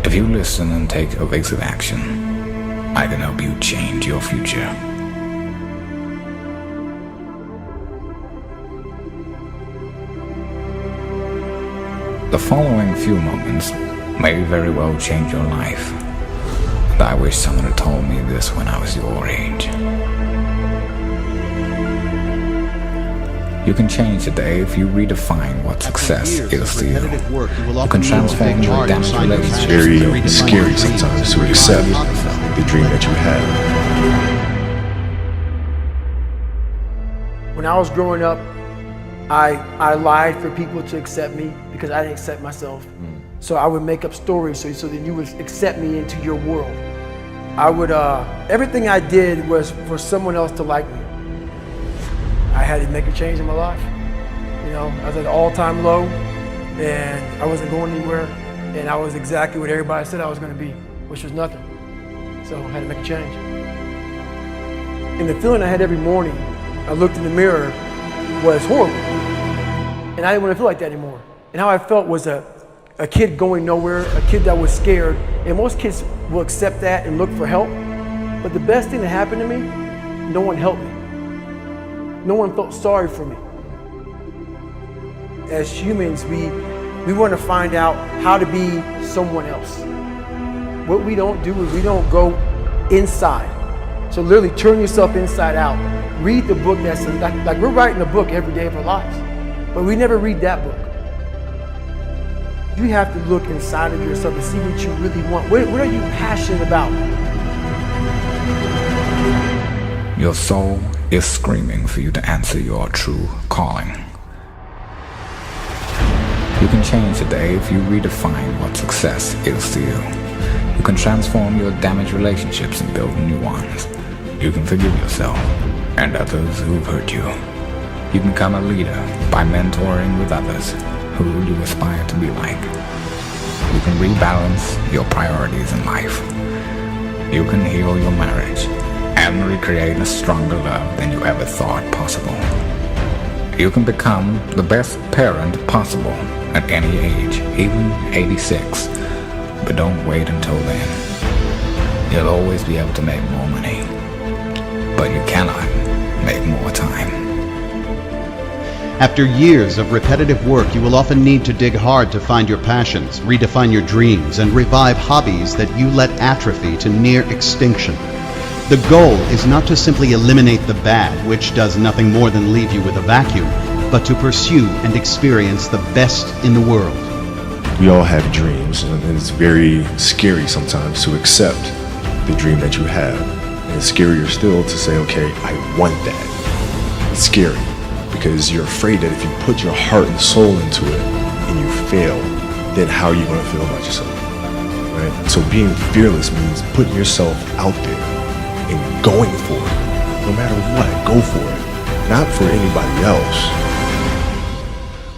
If you listen and take evasive action, I can help you change your future. The following few moments may very well change your life, and I wish someone had told me this when I was your age. You can change today if you redefine what success is to you. You can transform your damaged relationships. Very scary sometimes to accept the dream that you have. When I was growing up, I lied for people to accept me because I didn't accept myself. So I would make up stories so that you would accept me into your world. Everything I did was for someone else to like me. I had to make a change in my life. You know, I was at an all-time low and I wasn't going anywhere, and I was exactly what everybody said I was going to be, which was nothing. So I had to make a change. And the feeling I had every morning, I looked in the mirror, was horrible. And I didn't want to feel like that anymore. And how I felt was a kid going nowhere, a kid that was scared. And most kids will accept that and look for help. But the best thing that happened to me, no one helped me. No one felt sorry for me. As humans, we want to find out how to be someone else. What we don't do is we don't go inside. So literally turn yourself inside out. Read the book that says, like we're writing a book every day of our lives, but we never read that book. You have to look inside of yourself and see what you really want. What are you passionate about? Your soul is screaming for you to answer your true calling. You can change today if you redefine what success is to you. You can transform your damaged relationships and build new ones. You can forgive yourself and others who've hurt you. You can become a leader by mentoring with others who you aspire to be like. You can rebalance your priorities in life. You can heal your marriage and recreate a stronger love than you ever thought possible. You can become the best parent possible at any age, even 86. But don't wait until then. You'll always be able to make more money, but you cannot make more time. After years of repetitive work, you will often need to dig hard to find your passions, redefine your dreams, and revive hobbies that you let atrophy to near extinction. The goal is not to simply eliminate the bad, which does nothing more than leave you with a vacuum, but to pursue and experience the best in the world. We all have dreams, and it's very scary sometimes to accept the dream that you have. And it's scarier still to say, okay, I want that. It's scary because you're afraid that if you put your heart and soul into it and you fail, then how are you going to feel about yourself? Right? So being fearless means putting yourself out there and going for it. No matter what, go for it. Not for anybody else,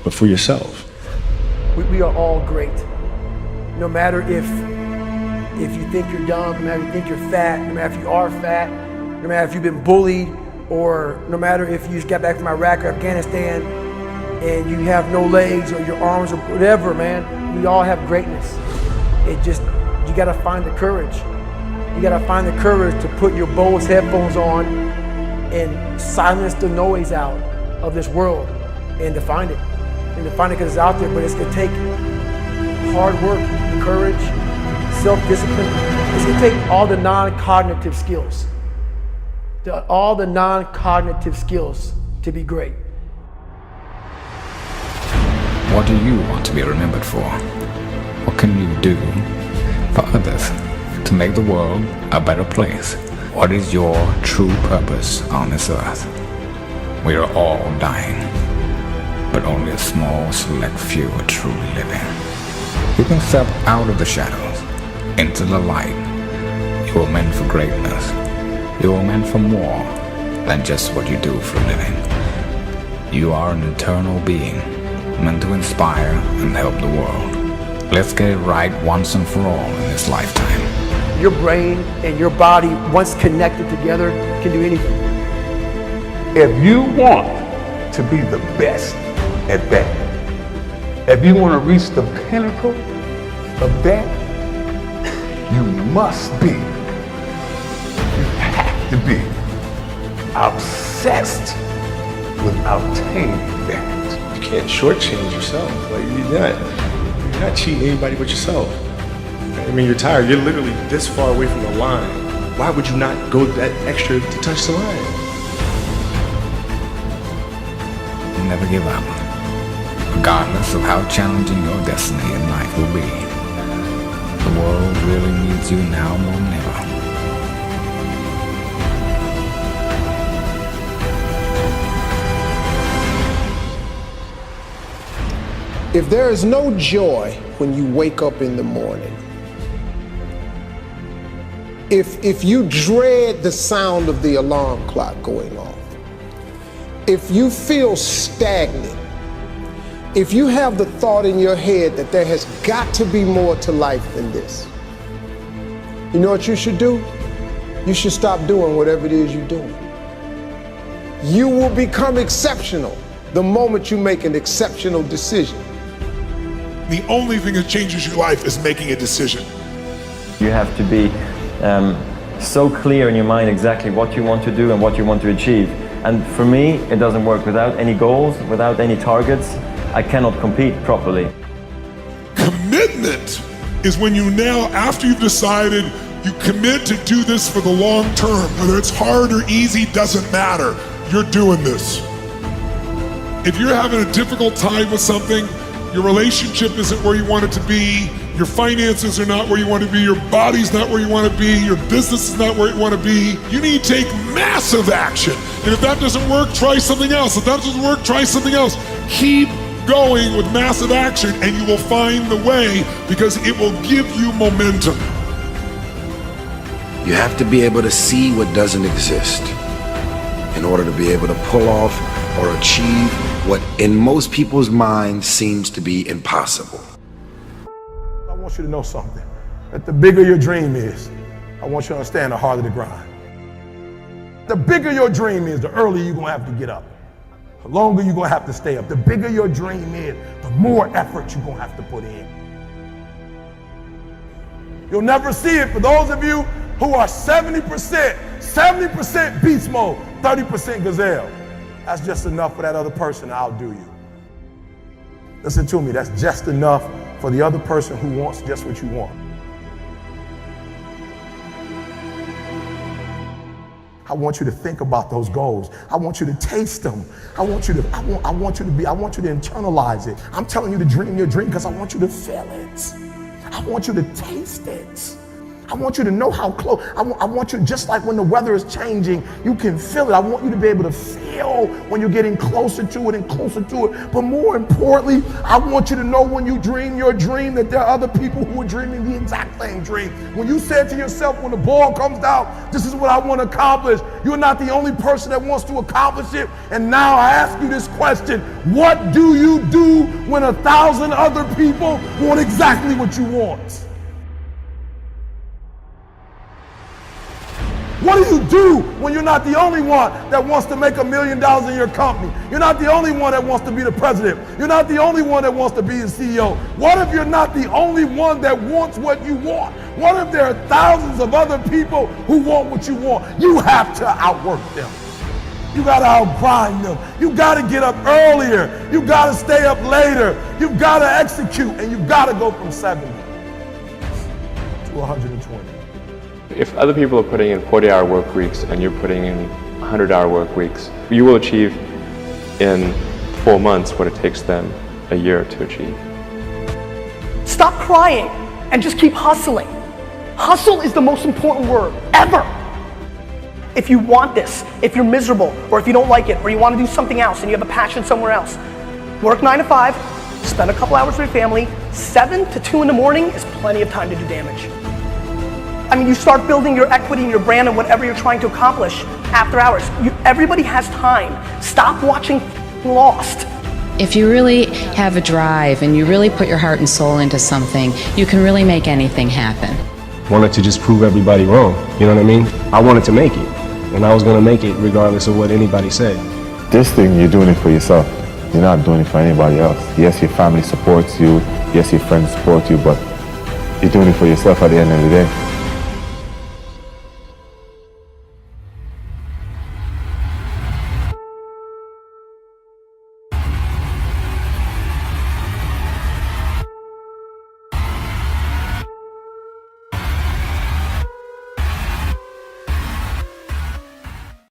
but for yourself. We are all great. No matter if you think you're dumb, no matter if you think you're fat, no matter if you are fat, no matter if you've been bullied, or no matter if you just got back from Iraq or Afghanistan and you have no legs or your arms or whatever, man, we all have greatness. You gotta find the courage. You gotta find the courage to put your Bose headphones on and silence the noise out of this world and to find it. And to find it because it's out there, but it's gonna take hard work, courage, self-discipline. It's gonna take all the non-cognitive skills. All the non-cognitive skills to be great. What do you want to be remembered for? What can you do for others to make the world a better place? What is your true purpose on this earth? We are all dying, but only a small select few are truly living. You can step out of the shadows into the light. You are meant for greatness. You are meant for more than just what you do for a living. You are an eternal being, meant to inspire and help the world. Let's get it right once and for all in this lifetime. Your brain and your body, once connected together, can do anything. If you want to be the best at that, if you want to reach the pinnacle of that, You must be, you have to be obsessed with obtaining that. You can't shortchange yourself. Like you're not cheating anybody but yourself. I mean, you're tired. You're literally this far away from the line. Why would you not go that extra to touch the line? Never give up, regardless of how challenging your destiny in life will be. The world really needs you now more than ever. If there is no joy when you wake up in the morning, if you dread the sound of the alarm clock going off, if you feel stagnant, if you have the thought in your head that there has got to be more to life than this, you know what you should do? You should stop doing whatever it is you're doing. You will become exceptional the moment you make an exceptional decision. The only thing that changes your life is making a decision. You have to be so clear in your mind exactly what you want to do and what you want to achieve. And for me, it doesn't work without any goals, without any targets. I cannot compete properly. Commitment is when you now, after you've decided, you commit to do this for the long term. Whether it's hard or easy, doesn't matter. You're doing this. If you're having a difficult time with something, your relationship isn't where you want it to be, your finances are not where you want to be, your body's not where you want to be, your business is not where you want to be, you need to take massive action. And if that doesn't work, try something else. If that doesn't work, try something else. Keep going with massive action and you will find the way, because it will give you momentum. You have to be able to see what doesn't exist in order to be able to pull off or achieve what in most people's minds seems to be impossible. I want you to know something, that the bigger your dream is, I want you to understand the harder the grind. The bigger your dream is, the earlier you're gonna have to get up. The longer you're gonna have to stay up. The bigger your dream is, the more effort you're gonna have to put in. You'll never see it for those of you who are 70% beast mode, 30% gazelle. That's just enough for that other person to outdo you. Listen to me, that's just enough for the other person who wants just what you want. I want you to think about those goals. I want you to taste them. I want you to internalize it. I'm telling you to dream your dream because I want you to feel it. I want you to taste it. I want you to know how close. I want you, just like when the weather is changing, you can feel it. I want you to be able to feel when you're getting closer to it and closer to it. But more importantly, I want you to know when you dream your dream that there are other people who are dreaming the exact same dream. When you said to yourself, when the ball comes out, this is what I want to accomplish, you're not the only person that wants to accomplish it. And now I ask you this question: what do you do when 1,000 other people want exactly what you want? What do you do when you're not the only one that wants to make $1 million in your company? You're not the only one that wants to be the president. You're not the only one that wants to be the CEO. What if you're not the only one that wants what you want? What if there are thousands of other people who want what you want? You have to outwork them. You gotta outgrind them. You gotta get up earlier. You gotta stay up later. You gotta execute, and you gotta go from 70 to 120. If other people are putting in 40-hour work weeks and you're putting in 100-hour work weeks, you will achieve in 4 months what it takes them a year to achieve. Stop crying and just keep hustling. Hustle is the most important word ever. If you want this, if you're miserable, or if you don't like it, or you want to do something else and you have a passion somewhere else, work 9 to 5, spend a couple hours with your family. 7 to 2 in the morning is plenty of time to do damage. I mean, you start building your equity and your brand and whatever you're trying to accomplish after hours. Everybody has time. Stop watching Lost. If you really have a drive and you really put your heart and soul into something, you can really make anything happen. Wanted to just prove everybody wrong, you know what I mean? I wanted to make it, and I was gonna make it regardless of what anybody said. This thing, you're doing it for yourself. You're not doing it for anybody else. Yes, your family supports you. Yes, your friends support you, but you're doing it for yourself at the end of the day.